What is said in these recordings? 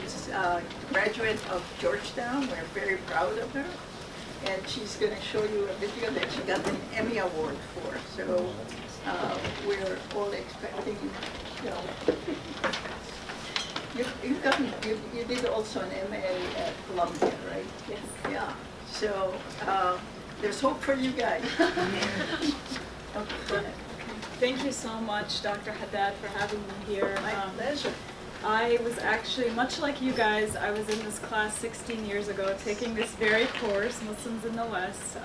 She's a graduate of Georgetown. We're very proud of her. And she's going to show you a video that she got an Emmy Award for. So we're all expecting, you know. You did also an MA at Columbia, right? Yes. Yeah. So there's hope for you guys. Okay, go ahead. Thank you so much, Dr. Haddad, for having me here. My pleasure. I was actually, much like you guys, I was in this class 16 years ago taking this very course, Muslims in the West.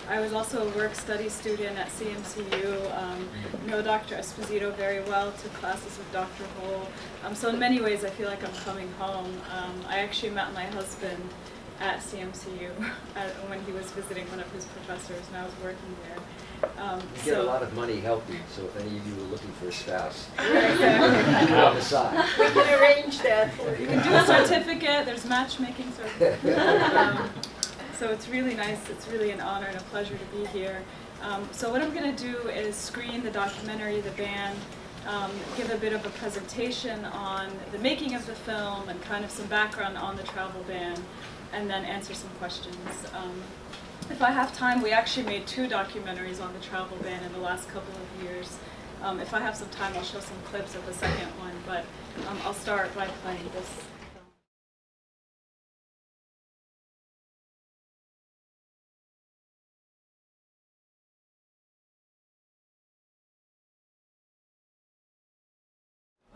I was also a work-study student at CMCU, know Dr. Esposito very well, took classes with Dr. Hole. So in many ways I feel like I'm coming home. I actually met my husband at CMCU when he was visiting one of his professors and I was working there. You get a lot of money helping, so if any of you are looking for a spouse, Exactly. on the side. We can arrange that for you. You can do a certificate, there's matchmaking certificate. So it's really nice, it's really an honor and a pleasure to be here. So what I'm going to do is screen the documentary, The Band, give a bit of a presentation on the making of the film and kind of some background on the travel ban, and then answer some questions. If I have time, we actually made 2 documentaries on the travel ban in the last couple of years. If I have some time, I'll show some clips of the second one, but I'll start by playing this.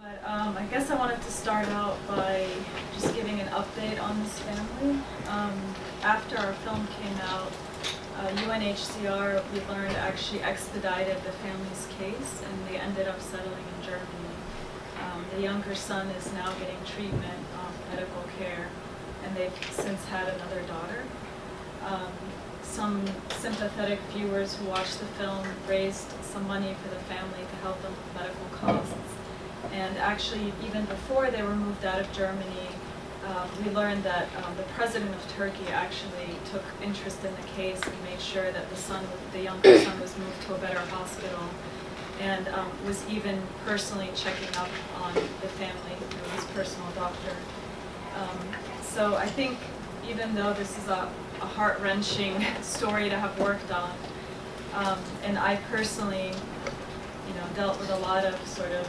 But I guess I wanted to start out by just giving an update on this family. After our film came out, UNHCR, we learned, actually expedited the family's case, and they ended up settling in Germany. The younger son is now getting treatment, medical care, and they've since had another daughter. Some sympathetic viewers who watched the film raised some money for the family to help them with medical costs. And actually, even before they were moved out of Germany, we learned that the president of Turkey actually took interest in the case and made sure that the younger son was moved to a better hospital, and was even personally checking up on the family through his personal doctor. So I think even though this is a heart-wrenching story to have worked on, and I personally, dealt with a lot of sort of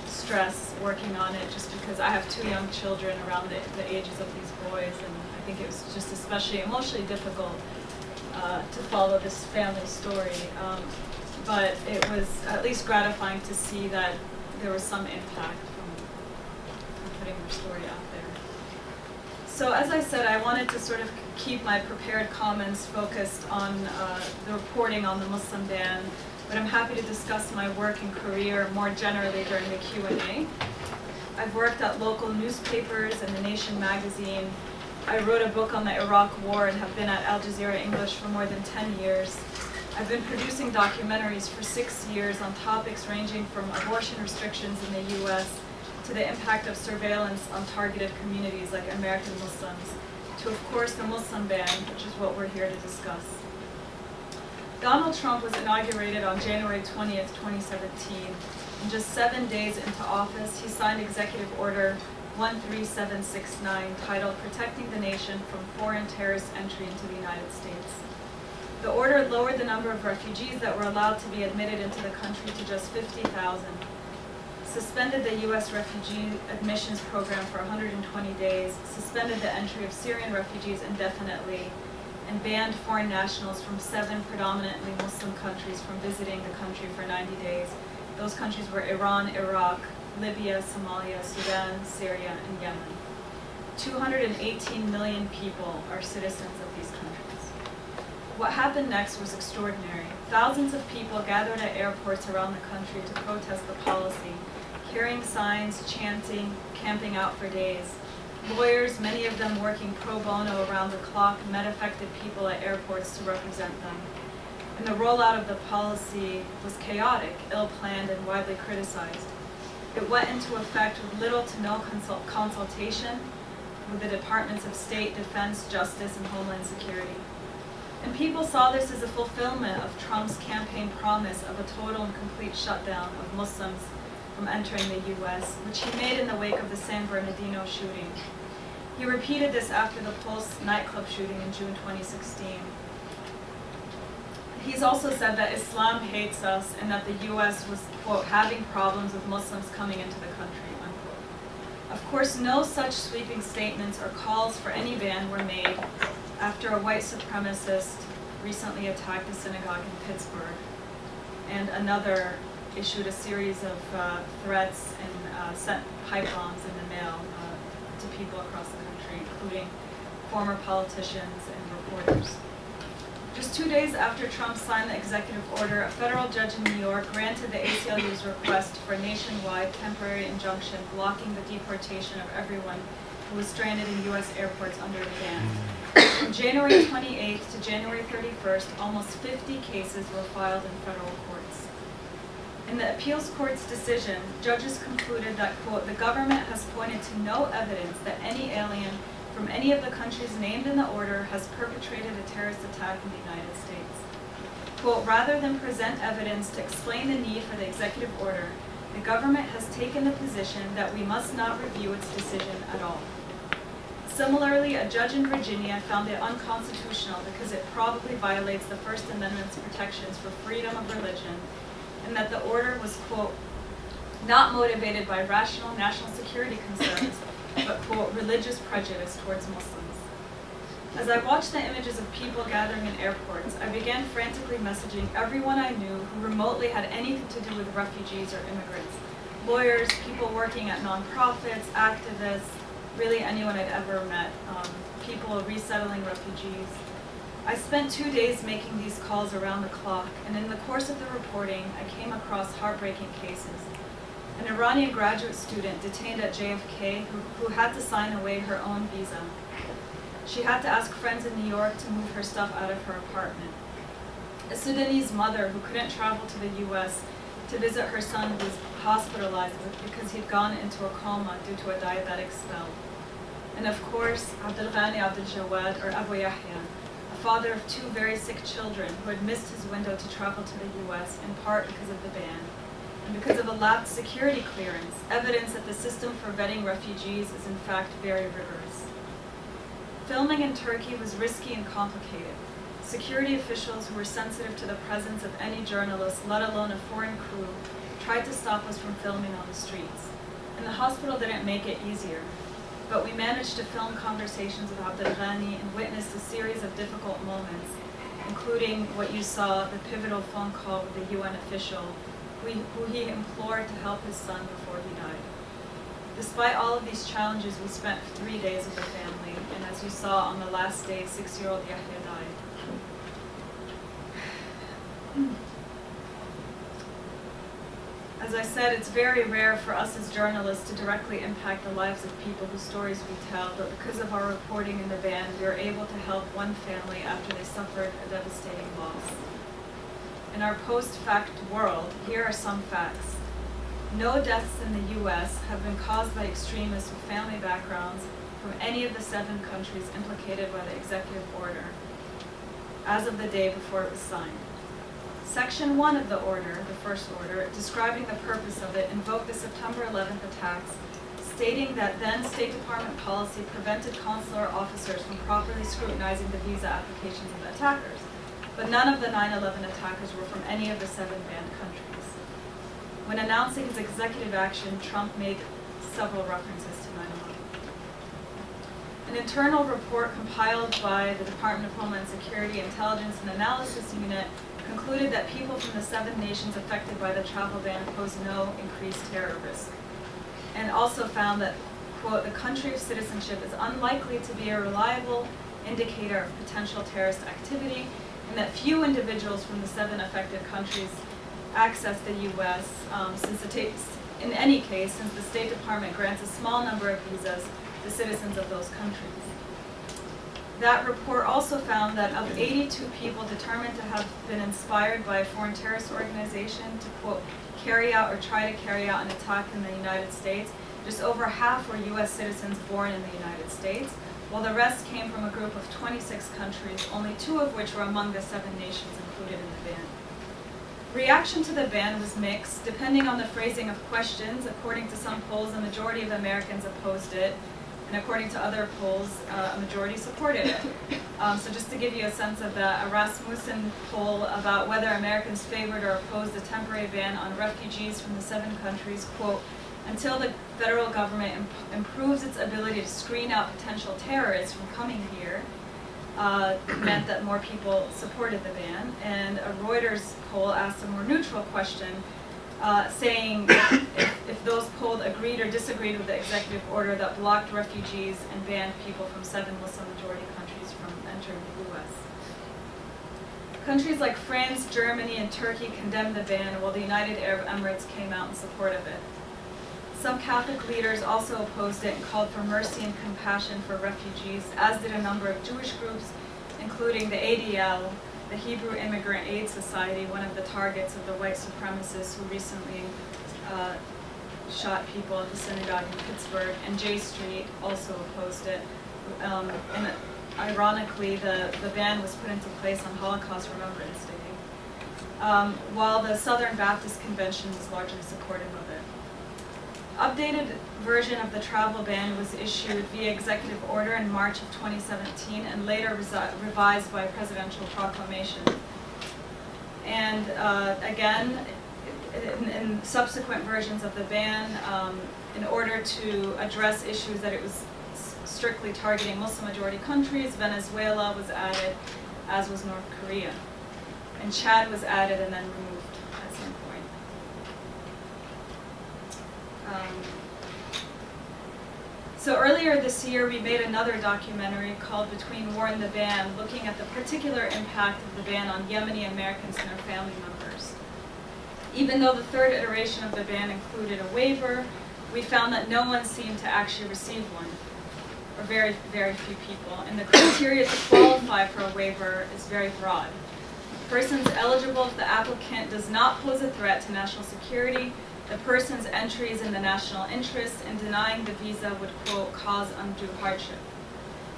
stress working on it, just because I have 2 young children around the ages of these boys, and I think it was just especially emotionally difficult to follow this family story. But it was at least gratifying to see that there was some impact from putting their story out there. So as I said, I wanted to sort of keep my prepared comments focused on the reporting on the Muslim ban, but I'm happy to discuss my work and career more generally during the Q&A. I've worked at local newspapers and The Nation magazine. I wrote a book on the Iraq War and have been at Al Jazeera English for more than 10 years. I've been producing documentaries for 6 years on topics ranging from abortion restrictions in the U.S. to the impact of surveillance on targeted communities like American Muslims, to, of course, the Muslim ban, which is what we're here to discuss. Donald Trump was inaugurated on January 20th, 2017. And just 7 days into office, he signed Executive Order 13769, titled Protecting the Nation from Foreign Terrorist Entry into the United States. The order lowered the number of refugees that were allowed to be admitted into the country to just 50,000, suspended the U.S. refugee admissions program for 120 days, suspended the entry of Syrian refugees indefinitely, and banned foreign nationals from 7 predominantly Muslim countries from visiting the country for 90 days. Those countries were Iran, Iraq, Libya, Somalia, Sudan, Syria, and Yemen. 218 million people are citizens of these countries. What happened next was extraordinary. Thousands of people gathered at airports around the country to protest the policy, carrying signs, chanting, camping out for days. Lawyers, many of them working pro bono around the clock, met affected people at airports to represent them. And the rollout of the policy was chaotic, ill-planned, and widely criticized. It went into effect with little to no consultation with the Departments of State, Defense, Justice, and Homeland Security. And people saw this as a fulfillment of Trump's campaign promise of a total and complete shutdown of Muslims from entering the U.S., which he made in the wake of the San Bernardino shooting. He repeated this after the Pulse nightclub shooting in June 2016. He's also said that Islam hates us and that the U.S. was, quote, having problems with Muslims coming into the country, unquote. Of course, no such sweeping statements or calls for any ban were made after a white supremacist recently attacked a synagogue in Pittsburgh, and another issued a series of threats and sent pipe bombs in the mail to people across the country, including former politicians and reporters. Just 2 days after Trump signed the executive order, a federal judge in New York granted the ACLU's request for a nationwide temporary injunction blocking the deportation of everyone who was stranded in U.S. airports under the ban. From January 28th to January 31st, almost 50 cases were filed in federal courts. In the appeals court's decision, judges concluded that, quote, the government has pointed to no evidence that any alien from any of the countries named in the order has perpetrated a terrorist attack in the United States. Quote, rather than present evidence to explain the need for the executive order, the government has taken the position that we must not review its decision at all. Similarly, a judge in Virginia found it unconstitutional because it probably violates the First Amendment's protections for freedom of religion, and that the order was, quote, not motivated by rational national security concerns, but, quote, religious prejudice towards Muslims. As I watched the images of people gathering in airports, I began frantically messaging everyone I knew who remotely had anything to do with refugees or immigrants. Lawyers, people working at nonprofits, activists, really anyone I'd ever met, people resettling refugees. I spent 2 days making these calls around the clock, and in the course of the reporting, I came across heartbreaking cases. An Iranian graduate student detained at JFK who had to sign away her own visa. She had to ask friends in New York to move her stuff out of her apartment. A Sudanese mother who couldn't travel to the U.S. to visit her son who was hospitalized because he'd gone into a coma due to a diabetic spell. And of course, Abdelghani Abdeljawad, or Abu Yahya, a father of 2 very sick children who had missed his window to travel to the U.S. in part because of the ban, and because of a lapsed security clearance, evidence that the system for vetting refugees is in fact very rigorous. Filming in Turkey was risky and complicated. Security officials who were sensitive to the presence of any journalist, let alone a foreign crew, tried to stop us from filming on the streets. And the hospital didn't make it easier. But we managed to film conversations with Abdelghani and witnessed a series of difficult moments, including what you saw, the pivotal phone call with the UN official, who he implored to help his son before he died. Despite all of these challenges, we spent 3 days with the family, and as you saw on the last day, 6-year-old Yahya died. As I said, it's very rare for us as journalists to directly impact the lives of people whose stories we tell, but because of our reporting in the ban, we were able to help one family after they suffered a devastating loss. In our post-fact world, here are some facts. No deaths in the U.S. have been caused by extremists with family backgrounds from any of the 7 countries implicated by the executive order, as of the day before it was signed. Section 1 of the order, the first order, describing the purpose of it, invoked the September 11th attacks, stating that then State Department policy prevented consular officers from properly scrutinizing the visa applications of the attackers. But none of the 9/11 attackers were from any of the 7 banned countries. When announcing his executive action, Trump made several references to 9/11. An internal report compiled by the Department of Homeland Security Intelligence and Analysis Unit concluded that people from the 7 nations affected by the travel ban pose no increased terror risk, and also found that, quote, the country of citizenship is unlikely to be a reliable indicator of potential terrorist activity, and that few individuals from the 7 affected countries access the U.S. In any case, since the State Department grants a small number of visas to citizens of those countries. That report also found that of 82 people determined to have been inspired by a foreign terrorist organization to, quote, carry out or try to carry out an attack in the United States, just over half were U.S. citizens born in the United States, while the rest came from a group of 26 countries, only 2 of which were among the 7 nations included in the ban. Reaction to the ban was mixed, depending on the phrasing of questions. According to some polls, a majority of Americans opposed it, and according to other polls, a majority supported it. So just to give you a sense of that, a Rasmussen poll about whether Americans favored or opposed the temporary ban on refugees from the 7 countries, quote, until the federal government improves its ability to screen out potential terrorists from coming here, meant that more people supported the ban. And a Reuters poll asked a more neutral question, saying if those polled agreed or disagreed with the executive order that blocked refugees and banned people from 7 Muslim-majority countries from entering the U.S. Countries like France, Germany, and Turkey condemned the ban, while the United Arab Emirates came out in support of it. Some Catholic leaders also opposed it and called for mercy and compassion for refugees, as did a number of Jewish groups, including the ADL, the Hebrew Immigrant Aid Society, one of the targets of the white supremacists who recently shot people at the synagogue in Pittsburgh, and J Street also opposed it. And ironically, the ban was put into place on Holocaust Remembrance Day, while the Southern Baptist Convention was largely supportive of it. Updated version of the travel ban was issued via executive order in March of 2017 and later revised by presidential proclamation. And again, in subsequent versions of the ban, in order to address issues that it was strictly targeting Muslim-majority countries, Venezuela was added, as was North Korea. And Chad was added and then removed at some point. So earlier this year, we made another documentary called Between War and the Ban, looking at the particular impact of the ban on Yemeni Americans and their family members. Even though the 3rd iteration of the ban included a waiver, we found that no one seemed to actually receive one, or very, very few people. And the criteria to qualify for a waiver is very broad. Persons eligible if the applicant does not pose a threat to national security, the person's entry is in the national interest, and denying the visa would, quote, cause undue hardship.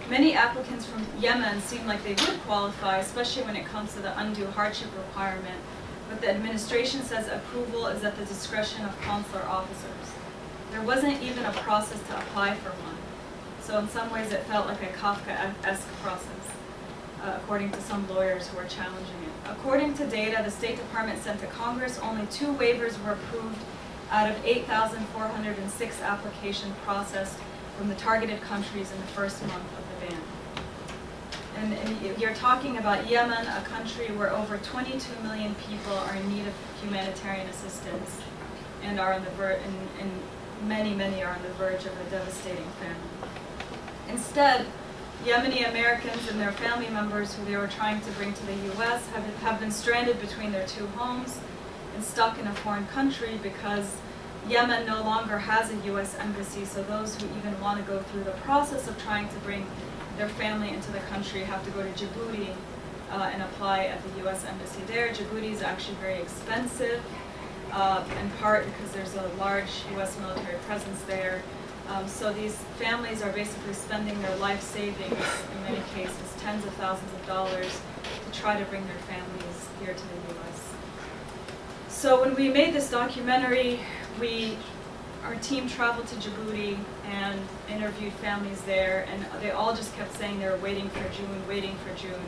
Many applicants from Yemen seem like they would qualify, especially when it comes to the undue hardship requirement, but the administration says approval is at the discretion of consular officers. There wasn't even a process to apply for one, so in some ways it felt like a Kafka-esque process, according to some lawyers who are challenging it. According to data the State Department sent to Congress, only 2 waivers were approved out of 8,406 applications processed from the targeted countries in the first month of the ban. And you're talking about Yemen, a country where over 22 million people are in need of humanitarian assistance and are on the and many are on the verge of a devastating famine. Instead, Yemeni Americans and their family members who they were trying to bring to the U.S. have been stranded between their 2 homes and stuck in a foreign country because Yemen no longer has a U.S. embassy, so those who even want to go through the process of trying to bring their family into the country have to go to Djibouti and apply at the U.S. embassy there. Djibouti is actually very expensive, in part because there's a large U.S. military presence there. So these families are basically spending their life savings, in many cases tens of thousands of dollars, to try to bring their families here to the U.S. So when we made this documentary, our team traveled to Djibouti and interviewed families there, and they all just kept saying they were waiting for June.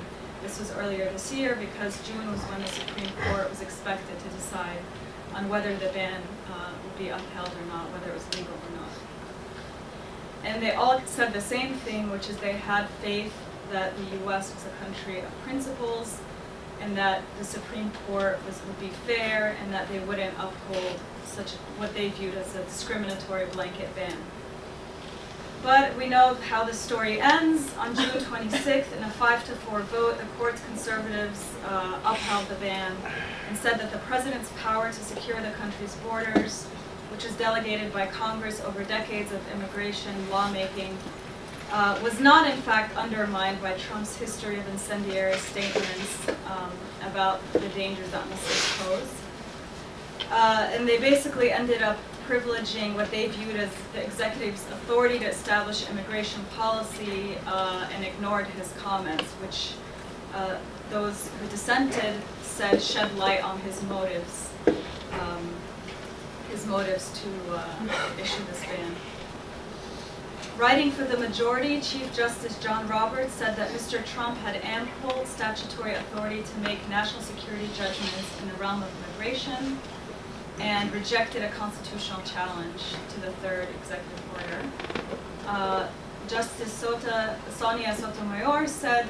This was earlier this year because June was when the Supreme Court was expected to decide on whether the ban would be upheld or not, whether it was legal or not. And they all said the same thing, which is they had faith that the U.S. was a country of principles, and that the Supreme Court would be fair, and that they wouldn't uphold such what they viewed as a discriminatory blanket ban. But we know how the story ends. On June 26th, in a 5-4 vote, the court's conservatives upheld the ban and said that the president's power to secure the country's borders, which is delegated by Congress over decades of immigration lawmaking, was not in fact undermined by Trump's history of incendiary statements about the dangers that Muslims pose. And they basically ended up privileging what they viewed as the executive's authority to establish immigration policy and ignored his comments, which those who dissented said shed light on his motives to issue this ban. Writing for the majority, Chief Justice John Roberts said that Mr. Trump had ample statutory authority to make national security judgments in the realm of immigration, and rejected a constitutional challenge to the third executive order. Justice Sonia Sotomayor said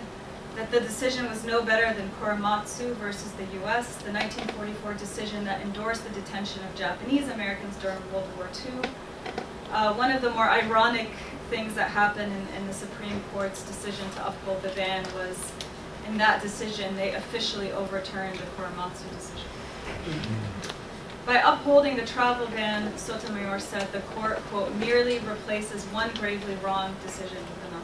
that the decision was no better than Korematsu versus the U.S., the 1944 decision that endorsed the detention of Japanese Americans during World War II. One of the more ironic things that happened in the Supreme Court's decision to uphold the ban was, in that decision, they officially overturned the Korematsu decision. By upholding the travel ban, Sotomayor said the court, quote, merely replaces one gravely wrong decision with another.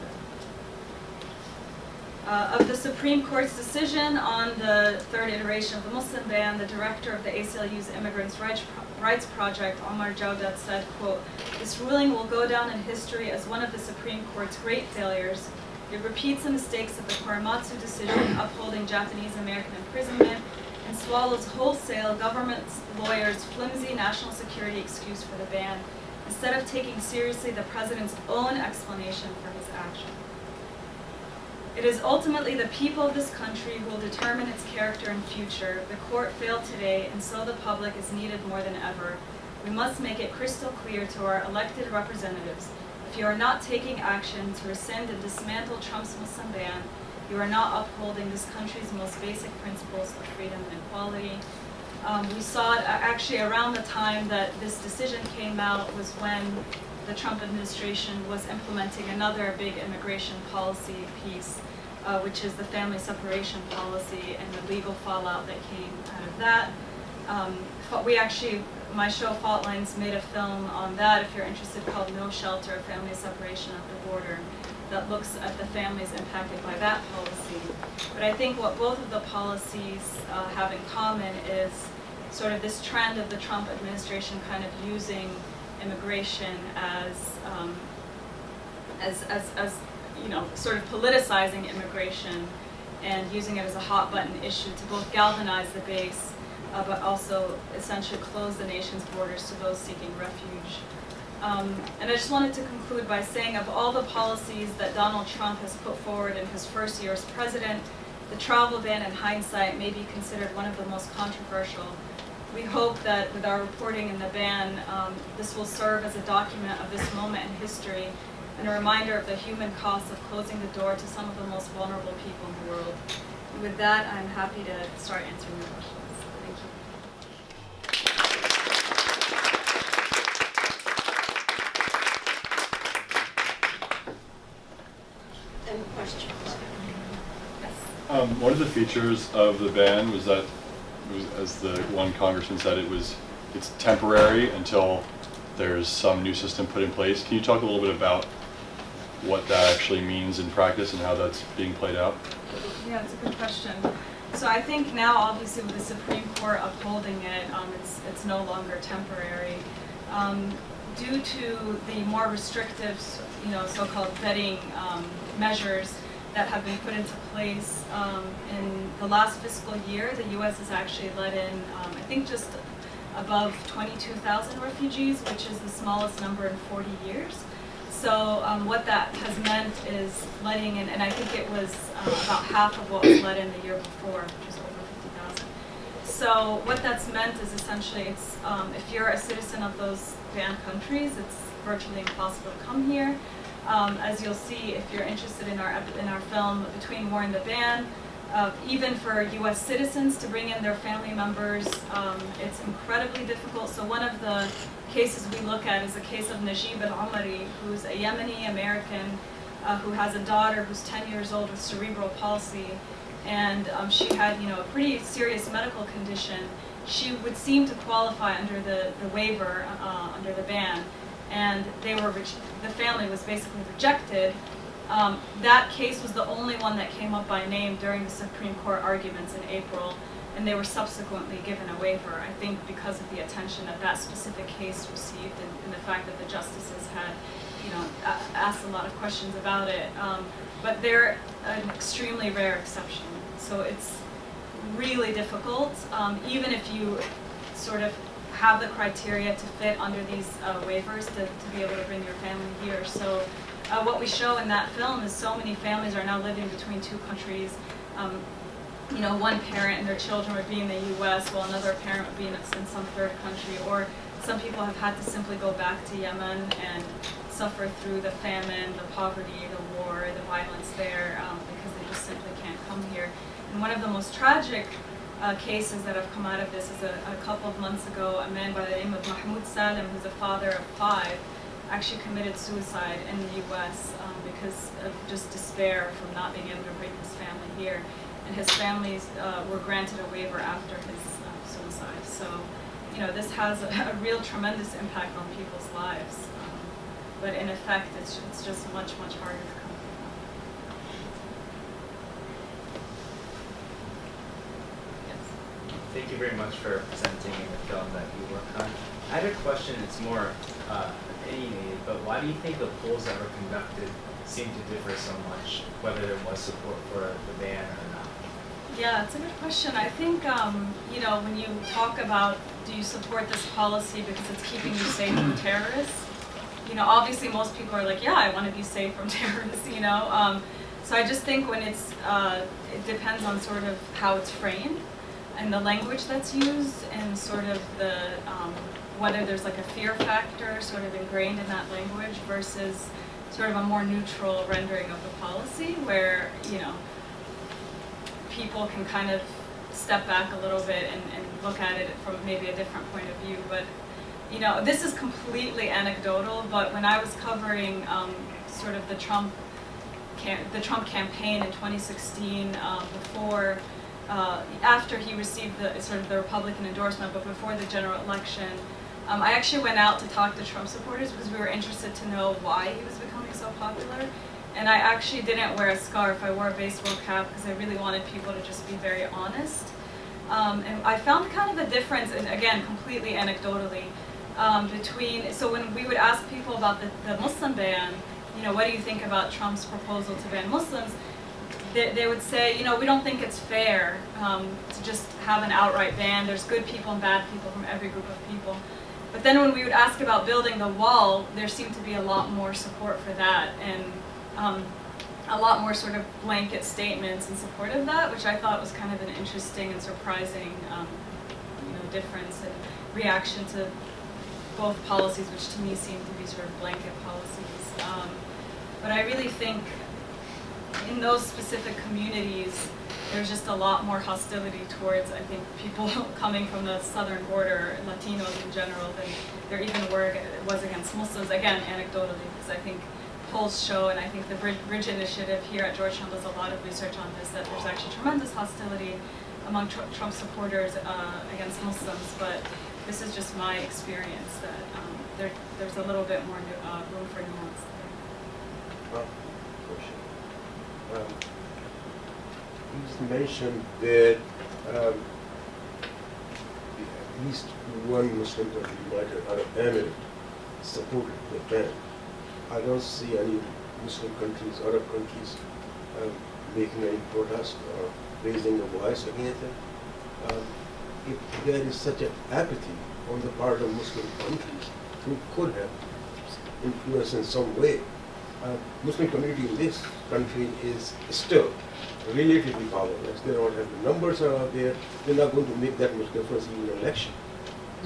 Of the Supreme Court's decision on the third iteration of the Muslim ban, the director of the ACLU's Immigrants' Rights Project, Omar Jawdat, said, quote, this ruling will go down in history as one of the Supreme Court's great failures. It repeats the mistakes of the Korematsu decision upholding Japanese American imprisonment and swallows wholesale government lawyers' flimsy national security excuse for the ban, instead of taking seriously the president's own explanation for his action. It is ultimately the people of this country who will determine its character and future. The court failed today, and so the public is needed more than ever. We must make it crystal clear to our elected representatives, if you are not taking action to rescind and dismantle Trump's Muslim ban, you are not upholding this country's most basic principles of freedom and equality. We saw it actually around the time that this decision came out was when the Trump administration was implementing another big immigration policy piece, which is the family separation policy and the legal fallout that came out of that. We actually, my show Fault Lines made a film on that, if you're interested, called No Shelter, Family Separation at the Border, that looks at the families impacted by that policy. But I think what both of the policies have in common is sort of this trend of the Trump administration kind of using immigration as you know, sort of politicizing immigration and using it as a hot button issue to both galvanize the base, but also essentially close the nation's borders to those seeking refuge. And I just wanted to conclude by saying, of all the policies that Donald Trump has put forward in his first year as president, the travel ban in hindsight may be considered one of the most controversial. We hope that with our reporting in the ban, this will serve as a document of this moment in history and a reminder of the human cost of closing the door to some of the most vulnerable people in the world. And with that, I'm happy to start answering your questions. Thank you. Any questions? Yes. One of the features of the ban was that, as the one congressman said, it's temporary until there's some new system put in place. Can you talk a little bit about what that actually means in practice and how that's being played out? Yeah, it's a good question. So I think now, obviously, with the Supreme Court upholding it, it's no longer temporary. Due to the more restrictive, so-called vetting measures that have been put into place in the last fiscal year, the U.S. has actually let in, I think, just above 22,000 refugees, which is the smallest number in 40 years. So what that has meant is letting in, and I think it was about half of what was let in the year before, which was over 50,000. So what that's meant is essentially, it's if you're a citizen of those banned countries, it's virtually impossible to come here. As you'll see, if you're interested in our film, Between War and the Ban, even for U.S. citizens to bring in their family members, it's incredibly difficult. So one of the cases we look at is the case of Najib Al-Omari, who's a Yemeni American who has a daughter who's 10 years old with cerebral palsy, and she had, a pretty serious medical condition. She would seem to qualify under the waiver, under the ban, and the family was basically rejected That case was the only one that came up by name during the Supreme Court arguments in April, and they were subsequently given a waiver, I think because of the attention that that specific case received and the fact that the justices had, asked a lot of questions about it. But they're an extremely rare exception. So it's really difficult, even if you sort of have the criteria to fit under these waivers to be able to bring your family here. So what we show in that film is so many families are now living between two countries. One parent and their children would be in the U.S. while another parent would be in some third country. Or some people have had to simply go back to Yemen and suffer through the famine, the poverty, the war, the violence there, because they just simply can't come here. And one of the most tragic cases that have come out of this is a couple of months ago, a man by the name of Mahmoud Salem, who's a father of 5, actually committed suicide in the U.S. Because of just despair from not being able to bring his family here. And his families were granted a waiver after his suicide. So, this has a real tremendous impact on people's lives. But in effect, it's just much, much harder to come through. Yes. Thank you very much for presenting the film that you work on. I had a question, it's more opinionated, but why do you think the polls that were conducted seem to differ so much, whether there was support for the ban or not? Yeah, it's a good question. I think, when you talk about do you support this policy because it's keeping you safe from terrorists, obviously most people are like, yeah, I want to be safe from terrorists, So I just think when it depends on sort of how it's framed and the language that's used and sort of the, whether there's like a fear factor sort of ingrained in that language versus sort of a more neutral rendering of the policy where, people can kind of step back a little bit and look at it from maybe a different point of view. But, this is completely anecdotal, but when I was covering sort of the Trump campaign in 2016, after he received the Republican endorsement, but before the general election, I actually went out to talk to Trump supporters because we were interested to know why he was becoming so popular. And I actually didn't wear a scarf. I wore a baseball cap because I really wanted people to just be very honest. And I found kind of a difference, and again, completely anecdotally, so when we would ask people about the Muslim ban, what do you think about Trump's proposal to ban Muslims? They would say, we don't think it's fair to just have an outright ban. There's good people and bad people from every group of people. But then when we would ask about building the wall, there seemed to be a lot more support for that, and a lot more sort of blanket statements in support of that, which I thought was kind of an interesting and surprising, difference and reaction to both policies, which to me seem to be sort of blanket policies. But I really think in those specific communities, there's just a lot more hostility towards, I think, people coming from the southern border, Latinos in general, than there even was against Muslims. Again, anecdotally, because I think polls show, and I think the Bridge Initiative here at Georgetown does a lot of research on this, that there's actually tremendous hostility among Trump supporters against Muslims. But this is just my experience that there's a little bit more room for nuance there. Question. You mentioned that at least one Muslim country, United Arab Emirates, supported the ban. I don't see any Muslim countries, Arab countries, making any protest or raising a voice against it. If there is such an apathy on the part of Muslim countries who could have influence in some way, Muslim community in this country is still relatively powerless. They don't have the numbers are out there. They're not going to make that much difference in an election.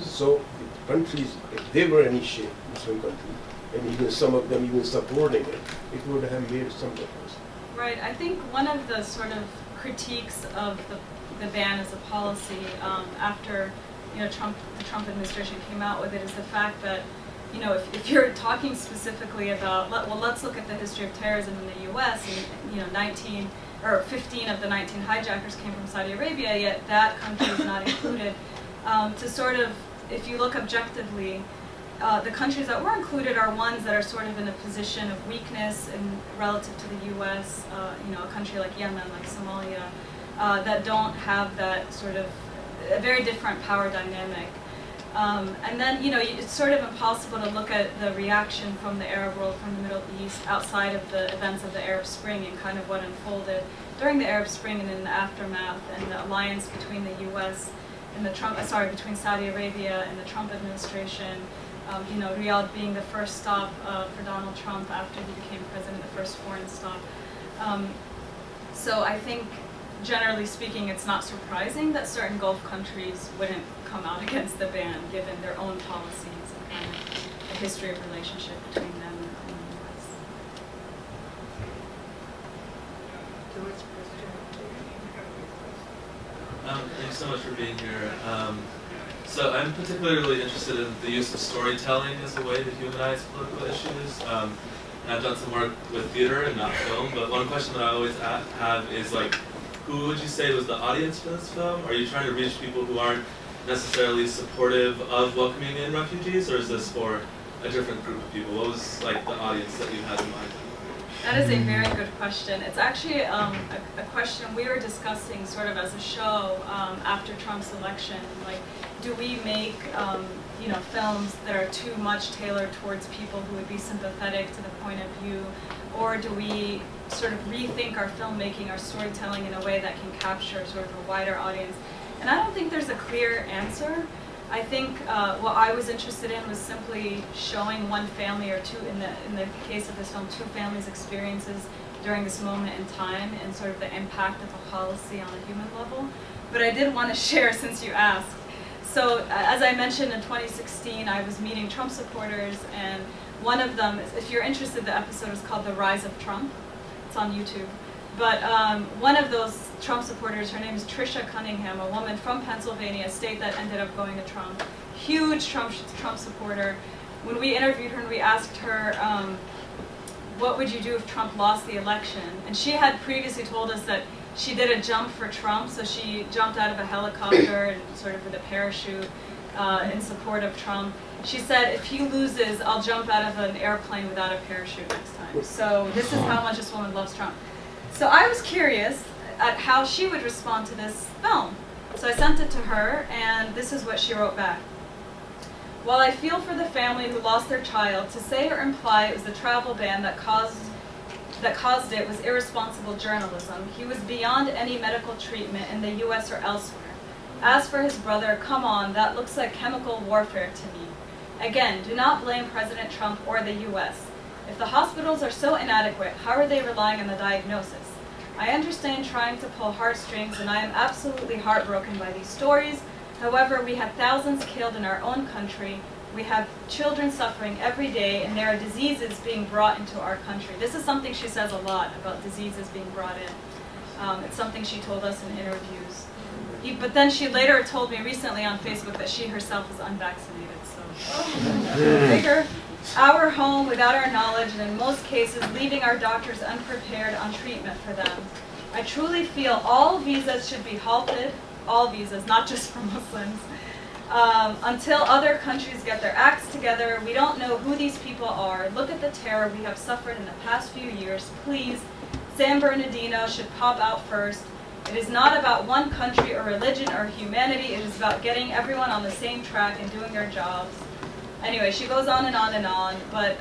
So if countries, if they were any shape, Muslim countries, and even some of them even supporting it, it would have made some difference. Right. I think one of the sort of critiques of the ban as a policy after the Trump administration came out with it is the fact that if you're talking specifically about, let's look at the history of terrorism in the U.S. and 15 of the 19 hijackers came from Saudi Arabia, yet that country is not included. To sort of, if you look objectively, the countries that were included are ones that are sort of in a position of weakness in relative to the U.S. A country like Yemen, like Somalia, that don't have that sort of a very different power dynamic. And then, it's sort of impossible to look at the reaction from the Arab world, from the Middle East, outside of the events of the Arab Spring and kind of what unfolded during the Arab Spring and in the aftermath, and the alliance between the U.S. and between Saudi Arabia and the Trump administration. Riyadh being the first stop for Donald Trump after he became president, the first foreign stop. So I think, generally speaking, it's not surprising that certain Gulf countries wouldn't come out against the ban, given their own policies and kind of the history of relationship between them and the U.S. George, Thanks so much for being here. So I'm particularly interested in the use of storytelling as a way to humanize political issues. And I've done some work with theater and not film, but one question that I always have is who would you say was the audience for this film? Are you trying to reach people who aren't necessarily supportive of welcoming in refugees, or is this for a different group of people? What was the audience that you had in mind? That is a very good question. It's actually a question we were discussing sort of as a show after Trump's election. Do we make films that are too much tailored towards people who would be sympathetic to the point of view, or do we sort of rethink our filmmaking, our storytelling in a way that can capture sort of a wider audience? And I don't think there's a clear answer. I think what I was interested in was simply showing one family or two, in the case of this film, two families' experiences during this moment in time and sort of the impact of a policy on a human level. But I did want to share, since you asked. So as I mentioned, in 2016, I was meeting Trump supporters, and one of them, if you're interested, the episode is called The Rise of Trump. It's on YouTube. But one of those Trump supporters, her name is Trisha Cunningham, a woman from Pennsylvania, a state that ended up going to Trump. Huge Trump supporter. When we interviewed her and we asked her, what would you do if Trump lost the election? And she had previously told us that she did a jump for Trump, so she jumped out of a helicopter and sort of with a parachute in support of Trump. She said, if he loses, I'll jump out of an airplane without a parachute next time. So this is how much this woman loves Trump. So I was curious at how she would respond to this film. So I sent it to her, and this is what she wrote back. While I feel for the family who lost their child, to say or imply it was the travel ban that caused it was irresponsible journalism. He was beyond any medical treatment in the U.S. or elsewhere. As for his brother, come on, that looks like chemical warfare to me. Again, do not blame President Trump or the U.S. If the hospitals are so inadequate, how are they relying on the diagnosis? I understand trying to pull heartstrings, and I am absolutely heartbroken by these stories. However, we have thousands killed in our own country. We have children suffering every day, and there are diseases being brought into our country. This is something she says a lot about, diseases being brought in. It's something she told us in interviews. But then she later told me recently on Facebook that she herself is unvaccinated. So, figure our home without our knowledge, and in most cases leaving our doctors unprepared on treatment for them. I truly feel all visas should be halted, all visas, not just for Muslims, until other countries get their acts together. We don't know who these people are. Look at the terror we have suffered in the past few years. Please, San Bernardino should pop out first. It is not about one country or religion or humanity. It is about getting everyone on the same track and doing their jobs. Anyway, she goes on and on and on, but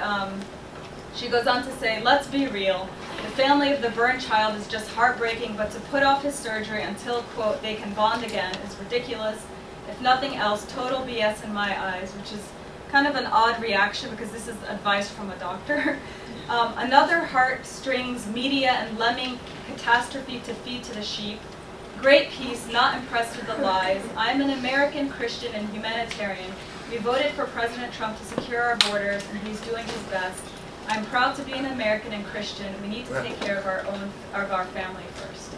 she goes on to say, let's be real. The family of the burnt child is just heartbreaking, but to put off his surgery until, quote, they can bond again is ridiculous. If nothing else, total BS in my eyes, which is kind of an odd reaction because this is advice from a doctor. Another heartstrings, media, and lemming catastrophe to feed to the sheep. Great piece, not impressed with the lies. I'm an American Christian and humanitarian. We voted for President Trump to secure our borders, and he's doing his best. I'm proud to be an American and Christian. We need to take care of our family first.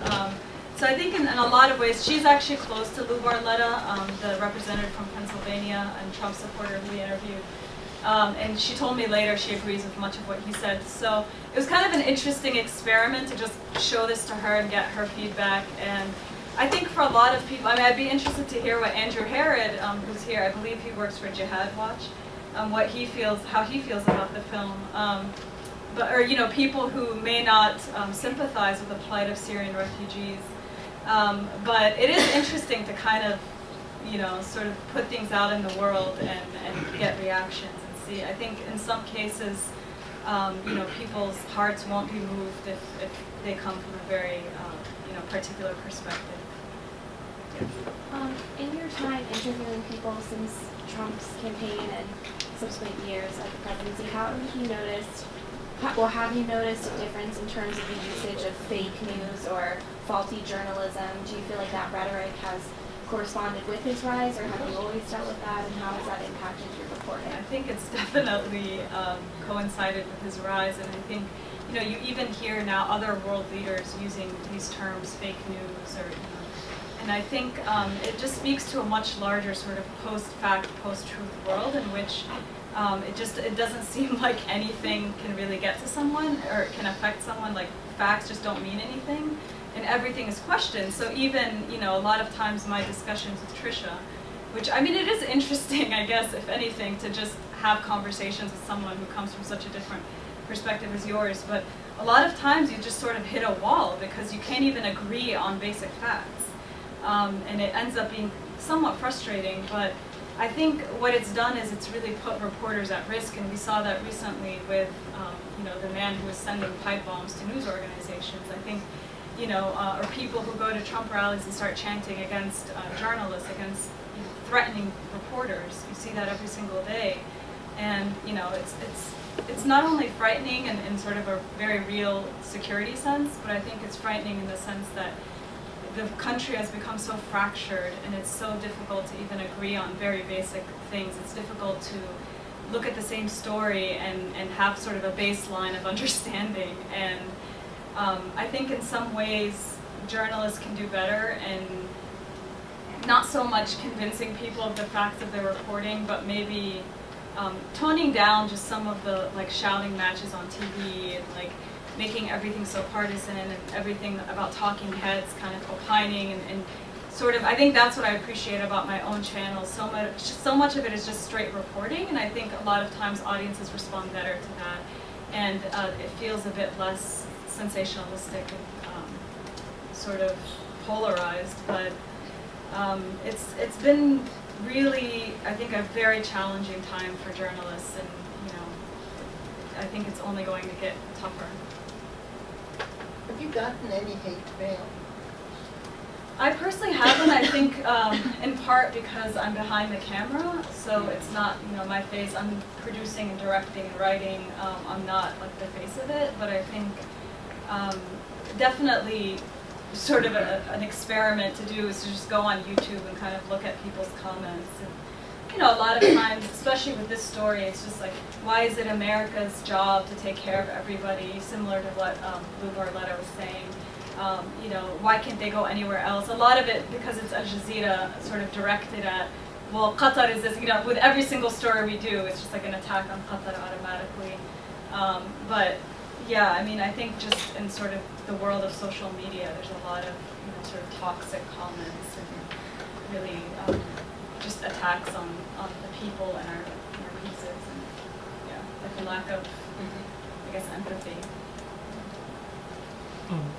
So I think in a lot of ways, she's actually close to Lou Barletta, the representative from Pennsylvania and Trump supporter who we interviewed. And she told me later she agrees with much of what he said. So it was kind of an interesting experiment to just show this to her and get her feedback. And I think for a lot of people, I mean, I'd be interested to hear what Andrew Herod, who's here, I believe he works for Jihad Watch, what he feels, how he feels about the film. But, or, you know, people who may not sympathize with the plight of Syrian refugees. But it is interesting to kind of, you know, sort of put things out in the world and get reactions and see. I think in some cases, you know, people's hearts won't be moved if they come from a very, you know, particular perspective. In your time interviewing people since Trump's campaign and subsequent years of the presidency, have you noticed a difference in terms of the usage of fake news or faulty journalism? Do you feel like that rhetoric has corresponded with his rise, or have you always dealt with that, and how has that impacted your reporting? I think it's definitely coincided with his rise, and I think, you know, you even hear now other world leaders using these terms, fake news, or, you know, and I think it just speaks to a much larger sort of post-fact, post-truth world in which it doesn't seem like anything can really get to someone or can affect someone. Like, facts just don't mean anything, and everything is questioned. So even, you know, a lot of times my discussions with Trisha, which, I mean, it is interesting, I guess, if anything, to just have conversations with someone who comes from such a different perspective as yours, but a lot of times you just sort of hit a wall because you can't even agree on basic facts. And it ends up being somewhat frustrating, but I think what it's done is it's really put reporters at risk, and we saw that recently with, you know, the man who was sending pipe bombs to news organizations. I think, you know, or people who go to Trump rallies and start chanting against journalists, against, you know, threatening reporters. You see that every single day, and, you know, it's not only frightening in sort of a very real security sense, but I think it's frightening in the sense that the country has become so fractured, and it's so difficult to even agree on very basic things. It's difficult to look at the same story and have sort of a baseline of understanding. And I think in some ways journalists can do better, and not so much convincing people of the facts of their reporting, but maybe toning down just some of the, like, shouting matches on TV, and, like, making everything so partisan, and everything about talking heads kind of opining, and sort of, I think that's what I appreciate about my own channel. So much of it is just straight reporting, and I think a lot of times audiences respond better to that, and it feels a bit less sensationalistic and sort of polarized. But it's been really, I think, a very challenging time for journalists, and, you know, I think it's only going to get tougher. Have you gotten any hate mail? I personally haven't. I think in part because I'm behind the camera, so it's not, you know, my face. I'm producing and directing and writing. I'm not, like, the face of it, but I think definitely sort of an experiment to do is to just go on YouTube and kind of look at people's comments. And, you know, a lot of times, especially with this story, it's just like, why is it America's job to take care of everybody, similar to what Lou Barletta was saying. You know, why can't they go anywhere else? A lot of it, because it's Al Jazeera sort of directed at, well, Qatar is this, you know, with every single story we do, it's just like an attack on Qatar automatically. But yeah, I mean, I think just in sort of the world of social media, there's a lot of, you know, sort of toxic comments and really just attacks on the people and our pieces, and yeah, like a lack of, I guess, empathy.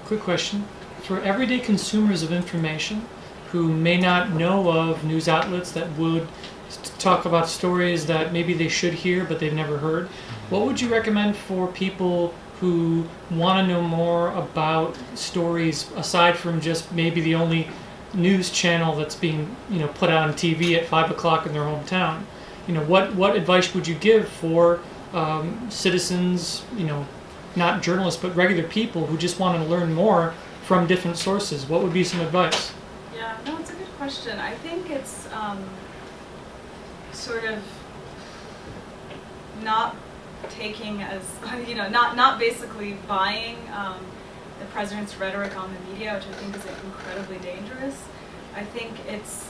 Quick question. For everyday consumers of information who may not know of news outlets that would talk about stories that maybe they should hear but they've never heard, what would you recommend for people who want to know more about stories aside from just maybe the only news channel that's being, you know, put out on TV at 5 o'clock in their hometown? You know, what advice would you give for citizens, you know, not journalists, but regular people who just want to learn more from different sources? What would be some advice? Yeah, no, it's a good question. I think it's sort of not taking as, you know, not basically buying the president's rhetoric on the media, which I think is incredibly dangerous. I think it's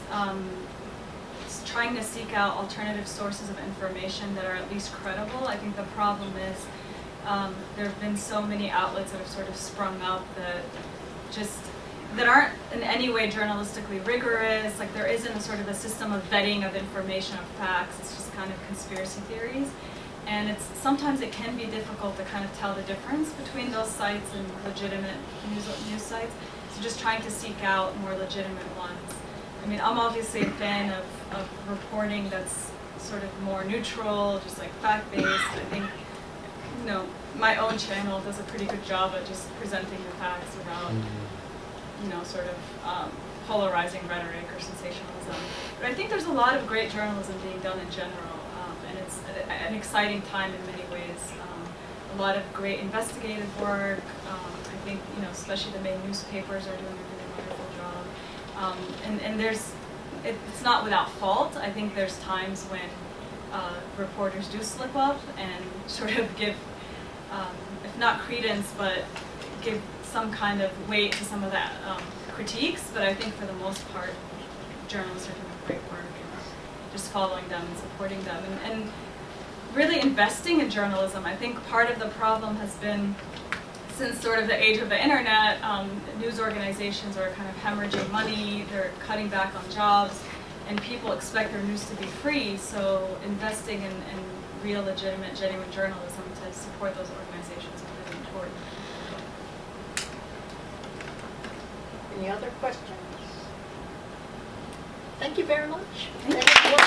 trying to seek out alternative sources of information that are at least credible. I think the problem is there have been so many outlets that have sort of sprung up that just that aren't in any way journalistically rigorous. Like there isn't a sort of a system of vetting of information, of facts. It's just kind of conspiracy theories. And it's sometimes it can be difficult to kind of tell the difference between those sites and legitimate news sites. So just trying to seek out more legitimate ones. I mean, I'm obviously a fan of reporting that's sort of more neutral, just like fact-based. I think, you know, my own channel does a pretty good job at just presenting the facts without, you know, sort of polarizing rhetoric or sensationalism. But I think there's a lot of great journalism being done in general. And it's an exciting time in many ways. A lot of great investigative work. I think, you know, especially the main newspapers are doing a really wonderful job. And it's not without fault. I think there's times when reporters do slip up and sort of give, if not credence, but give some kind of weight to some of that critiques. But I think for the most part, journalists are doing great work. Just following them and supporting them and really investing in journalism. I think part of the problem has been, since sort of the age of the internet, news organizations are kind of hemorrhaging money, they're cutting back on jobs, and people expect their news to be free, so investing in real, legitimate, genuine journalism to support those organizations is really important. Any other questions? Thank you very much. Thank you.